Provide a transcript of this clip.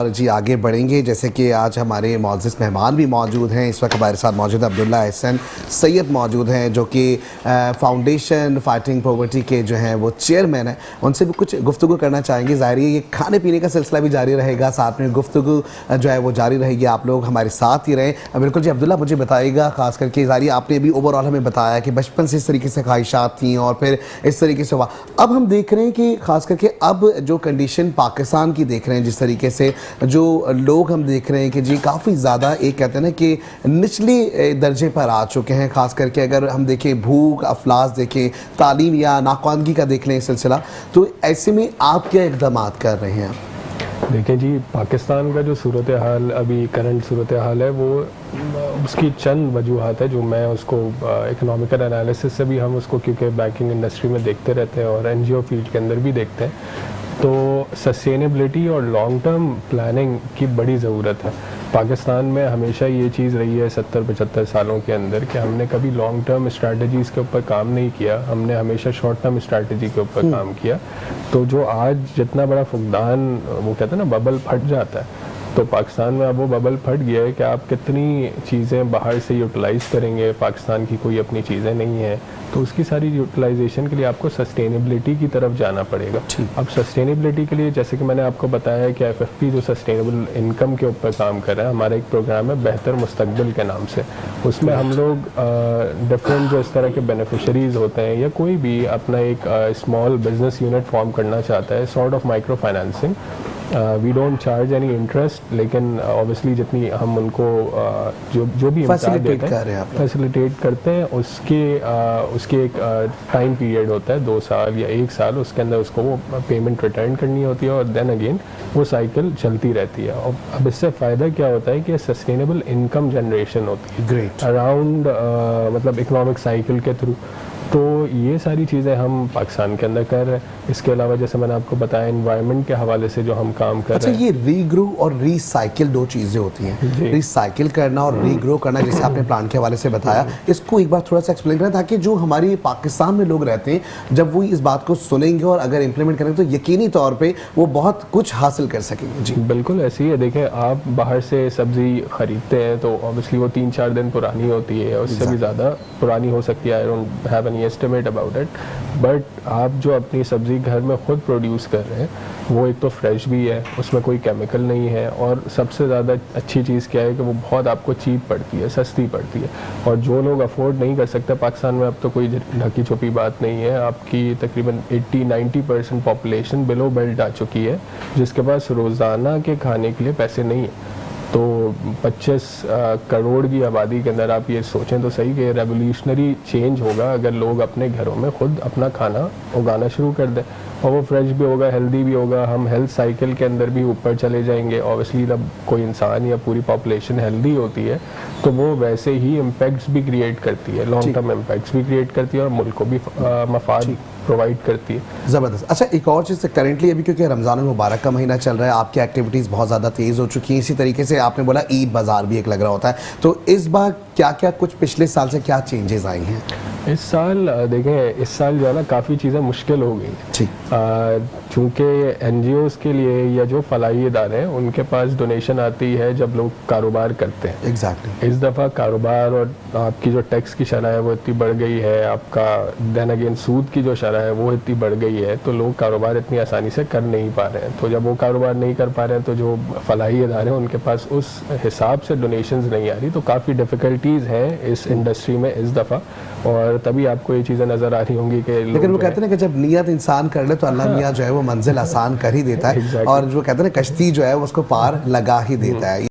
جی آگے بڑھیں گے جیسے کہ آج ہمارے معزز مہمان بھی موجود ہیں. اس وقت ہمارے ساتھ موجود عبداللہ احسن سید موجود ہیں جو کہ فاؤنڈیشن فائٹنگ پاورٹی کے جو ہیں وہ چیئرمین ہیں. ان سے بھی کچھ گفتگو کرنا چاہیں گے. ظاہر ہے یہ کھانے پینے کا سلسلہ بھی جاری رہے گا, ساتھ میں گفتگو جو ہے وہ جاری رہے گی. آپ لوگ ہمارے ساتھ ہی رہیں. بالکل جی عبداللہ, مجھے بتائیے گا خاص کر کے ظاہر آپ نے بھی اوور آل ہمیں بتایا کہ بچپن سے اس طریقے سے خواہشات تھیں اور پھر اس طریقے سے ہوا. اب ہم دیکھ رہے ہیں کہ خاص کر کے اب جو کنڈیشن پاکستان کی دیکھ رہے ہیں, جس طریقے سے جو لوگ ہم دیکھ رہے ہیں کہ جی کافی زیادہ ایک کہتے ہیں نا کہ نچلے درجے پر آ چکے ہیں. خاص کر کے اگر ہم دیکھیں بھوک افلاس دیکھیں, تعلیم یا ناخواندگی کا دیکھ لیں سلسلہ, تو ایسے میں آپ کیا اقدامات کر رہے ہیں؟ دیکھیں جی, پاکستان کا جو صورتحال ابھی کرنٹ صورتحال ہے وہ اس کی چند وجوہات ہے جو میں اس کو اکنامیکل انالیسس سے بھی ہم اس کو کیونکہ بینکنگ انڈسٹری میں دیکھتے رہتے ہیں اور این جی او فیلڈ کے اندر بھی دیکھتے ہیں. تو سسٹینیبلٹی اور لانگ ٹرم پلاننگ کی بڑی ضرورت ہے. پاکستان میں ہمیشہ یہ چیز رہی ہے 70-75 سالوں کے اندر کہ ہم نے کبھی لانگ ٹرم اسٹریٹجیز کے اوپر کام نہیں کیا, ہم نے ہمیشہ شارٹ ٹرم اسٹریٹجی کے اوپر کام کیا. تو جو آج جتنا بڑا فقدان وہ کہتے ہیں نا ببل پھٹ جاتا ہے, تو پاکستان میں اب وہ ببل پھٹ گیا ہے کہ آپ کتنی چیزیں باہر سے یوٹیلائز کریں گے. پاکستان کی کوئی اپنی چیزیں نہیں ہیں, تو اس کی ساری یوٹیلائزیشن کے لیے آپ کو سسٹینیبلٹی کی طرف جانا پڑے گا. اب سسٹینیبلٹی کے لیے جیسے کہ میں نے آپ کو بتایا ہے کہ ایف ایف پی جو سسٹینیبل انکم کے اوپر کام کر رہا ہے, ہمارا ایک پروگرام ہے بہتر مستقبل کے نام سے. اس میں ہم لوگ ڈفرینٹ جو اس طرح کے بینیفیشریز ہوتے ہیں یا کوئی بھی اپنا ایک اسمال بزنس یونٹ فارم کرنا چاہتا ہے, sort of micro financing. We don't charge any interest, لیکن اوبیسلی جتنی ہم ان کو جو بھی امداد دیتے ہیں فیسیلیٹیٹ کرتے ہیں, اس کے ایک ٹائم پیریڈ ہوتا ہے 2 سال یا 1 سال, اس کے اندر اس کو وہ پیمنٹ ریٹرن کرنی ہوتی ہے اور دین اگین وہ سائیکل چلتی رہتی ہے. اور اب اس سے فائدہ کیا ہوتا ہے کہ سسٹینیبل انکم جنریشن ہوتی ہے اراؤنڈ مطلب اکنامک سائیکل کے تھرو. تو یہ ساری چیزیں ہم پاکستان کے اندر کر رہے ہیں. اس کے علاوہ جیسے میں نے آپ کو بتایا انوائرمنٹ کے حوالے سے جو ہم کام کر رہے ہیں. یہ ری گرو اور ری سائیکل 2 چیزیں ہوتی ہیں. ری سائیکل کرنا اور ری گرو کرنا, جیسے آپ نے پلان کے حوالے سے بتایا, اس کو ایک بار تھوڑا سا ایکسپلین کریں تاکہ جو ہماری پاکستان میں لوگ رہتے ہیں جب وہ اس بات کو سنیں گے اور اگر امپلیمنٹ کریں تو یقینی طور پہ وہ بہت کچھ حاصل کر سکیں گے. جی بالکل ایسی ہی ہے. دیکھیں آپ باہر سے سبزی خریدتے ہیں تو اوبیسلی وہ 3-4 دن پرانی ہوتی ہے, اس سے بھی زیادہ پرانی ہو سکتی ہے. I don't have any estimate about it, but آپ جو اپنی سبزی گھر میں خود پروڈیوس کر رہے ہیں وہ ایک تو فریش بھی ہے, اس میں کوئی کیمیکل نہیں ہے, اور سب سے زیادہ اچھی چیز کیا ہے کہ وہ بہت آپ کو چیپ پڑتی ہے, سستی پڑتی ہے. اور جو لوگ افورڈ نہیں کر سکتے, پاکستان میں اب تو کوئی ڈھکی چھپی بات نہیں ہے, آپ کی تقریباً 80-90% پاپولیشن بلو بیلٹ آ چکی ہے جس کے پاس روزانہ کے کھانے کے لیے پیسے نہیں ہیں. تو 25 کروڑ کی آبادی کے اندر آپ یہ سوچیں تو صحیح کہ ریولیوشنری چینج ہوگا اگر لوگ اپنے گھروں میں خود اپنا کھانا اگانا شروع کر دیں, اور وہ فریش بھی ہوگا, ہیلدی بھی ہوگا. ہم ہیلتھ سائیکل کے اندر بھی اوپر چلے جائیں گے. اوبیسلی جب کوئی انسان یا پوری پاپولیشن ہیلدی ہوتی ہے تو وہ ویسے ہی امپیکٹس بھی کریٹ کرتی ہے, لانگ ٹرم امپیکٹس بھی کریٹ کرتی ہے اور ملک کو بھی مفاد پرووائڈ کرتی ہے. زبردست. اچھا ایک اور چیز کرنٹلی ابھی کیونکہ رمضان المبارک کا مہینہ چل رہا ہے, آپ کی ایکٹیویٹیز بہت زیادہ تیز ہو چکی ہیں. اسی طریقے سے آپ نے بولا عید بازار بھی ایک لگ رہا ہوتا ہے, تو اس بار کیا کیا کچھ پچھلے سال سے کیا چینجز آئی ہیں؟ اس سال دیکھیں, اس سال جو ہے نا کافی چیزیں مشکل ہو گئی چونکہ این جی اوز کے لیے یا جو فلاحی ادارے ہیں ان کے پاس ڈونیشن آتی ہے جب لوگ کاروبار کرتے ہیں. ایگزیکٹلی اس دفعہ کاروبار اور آپ کی جو ٹیکس کی شرح ہے وہ اتنی بڑھ گئی ہے, آپ کا دین اگین سود کی جو شرح ہے وہ اتنی بڑھ گئی ہے, تو لوگ کاروبار اتنی آسانی سے کر نہیں پا رہے ہیں. تو جب وہ کاروبار نہیں کر پا رہے ہیں تو جو فلاحی ادارے ہیں ان کے پاس اس حساب سے ڈونیشنز نہیں آ رہی, تو کافی ڈیفیکلٹیز ہیں اس انڈسٹری میں اس دفعہ. اور تبھی آپ کو یہ چیزیں نظر آ رہی ہوں گی کہ لیکن وہ کہتے ہیں کہ جب نیت انسان کر لے تو اللہ میاں جو ہے وہ منزل آسان کر ہی دیتا ہے, اور جو کہتے ہیں نا کشتی جو ہے اس کو پار لگا ہی دیتا ہے.